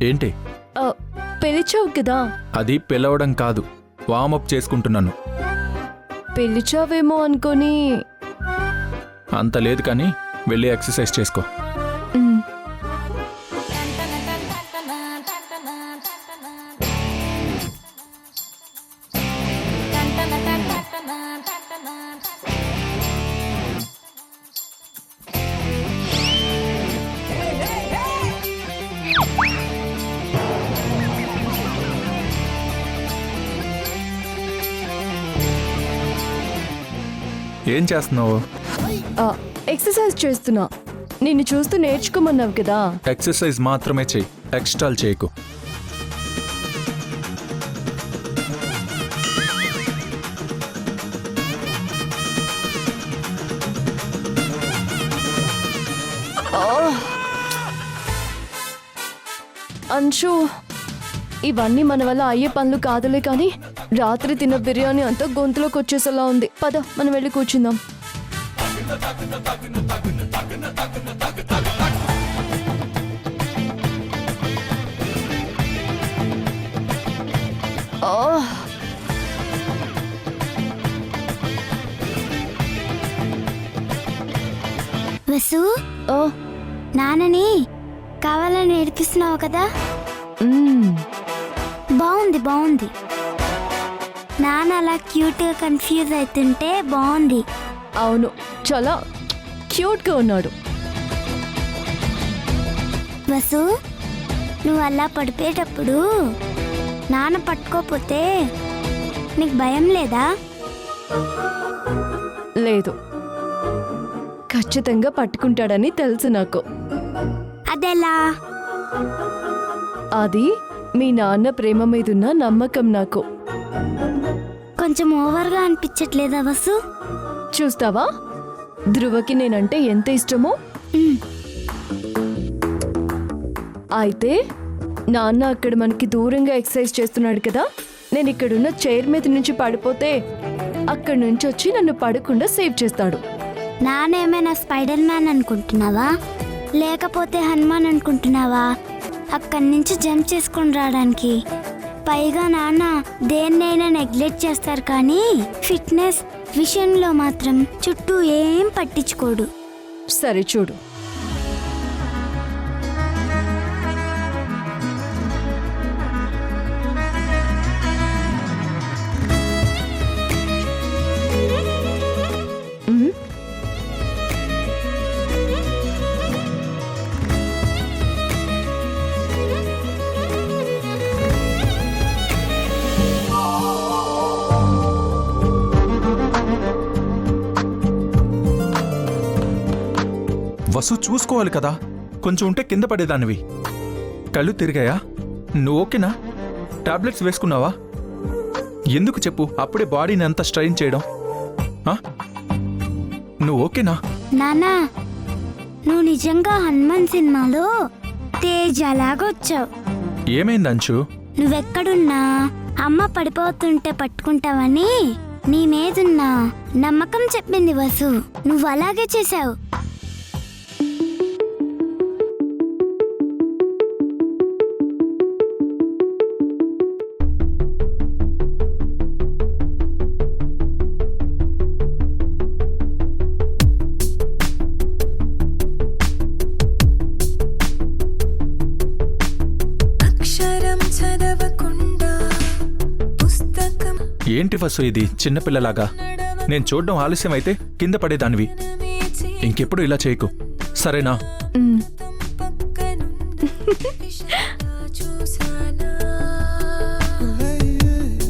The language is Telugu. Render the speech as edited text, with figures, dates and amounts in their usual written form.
ఏంటి? పిలిచావు కదా. అది పిలవడం కాదు, వార్మప్ చేసుకుంటున్నాను. పిలిచావేమో అనుకొని. అంత లేదు కానీ వెళ్ళి ఎక్సర్సైజ్ చేసుకో. ఏం చేస్తున్నావు? ఎక్సర్సైజ్ చేస్తున్నా. నిన్ను చూస్తూ నేర్చుకోమన్నావు కదా. ఎక్సర్సైజ్ మాత్రమే చెయ్యి, ఎక్స్ట్రాలు చేయకు. అంశు, ఇవన్నీ మన వల్ల అయ్యే పనులు కాదులే కానీ రాత్రి తిన్న బిర్యానీ అంతా గొంతులోకి వచ్చేసేలా ఉంది. పద మనం వెళ్ళి కూర్చుందాం. వసు, నాన్నని కావాలని ఏడిపిస్తున్నావు కదా. బాగుంది బాగుంది. నాన్న అలా క్యూట్గా కన్ఫ్యూజ్ అవుతుంటే బాగుంది. అవును, చాలా క్యూట్గా ఉన్నాడు. వసు, నువ్వు అలా పడిపోయేటప్పుడు నాన్న పట్టుకోపోతే నీకు భయం లేదా? లేదు, ఖచ్చితంగా పట్టుకుంటాడని తెలుసు నాకు. అదెలా? అది మీ నాన్న ప్రేమ మీదున్న నమ్మకం నాకు. కొంచెం ఓవర్గా అనిపించట్లేదా వసు? చూస్తావా, ధ్రువకి నేనంటే ఎంత ఇష్టమో. అయితే నాన్న అక్కడ మనకి దూరంగా ఎక్సర్సైజ్ చేస్తున్నాడు కదా, నేను ఇక్కడున్న చైర్ మీద నుంచి పడిపోతే అక్కడి నుంచి వచ్చి నన్ను పడకుండా సేవ్ చేస్తాడు. నాన్న ఏమైనా స్పైడర్ మ్యాన్ అనుకుంటున్నావా, లేకపోతే హనుమాన్ అనుకుంటున్నావా అక్కడి నుంచి జంప్ చేసుకొని రావడానికి? పైగా నాన్న దేన్నైనా నెగ్లెక్ట్ చేస్తారు కానీ ఫిట్నెస్ విషయంలో మాత్రం చుట్టూ ఏం పట్టించుకోడు. సరే చూడు, వసు చూసుకోవాలి కదా, కొంచెం ఉంటే కింద పడేదానివి. కళ్ళు తిరిగాయా? నువ్వు ఓకేనా? టాబ్లెట్స్ వేసుకున్నావా? ఎందుకు చెప్పు, అప్పుడే బాడీని అంతా స్ట్రెయిన్ చేయడం. నువ్వు ఓకేనా? నానా, నువ్వు నిజంగా హనుమాన్ సినిమాలో తేజలాగొచ్చావు. ఏమైంది అంచు? నువ్వెక్కడున్నా అమ్మ పడిపోతుంటే పట్టుకుంటావని నీ మీదున్న నమ్మకం చెప్పింది వసు. నువ్వు అలాగే చేశావు. ఏంటి వసు ఇది చిన్నపిల్లలాగా? నేను చూడడం ఆలస్యం అయితే కింద పడేదానివి. ఇంకెప్పుడు ఇలా చేయకు, సరేనా?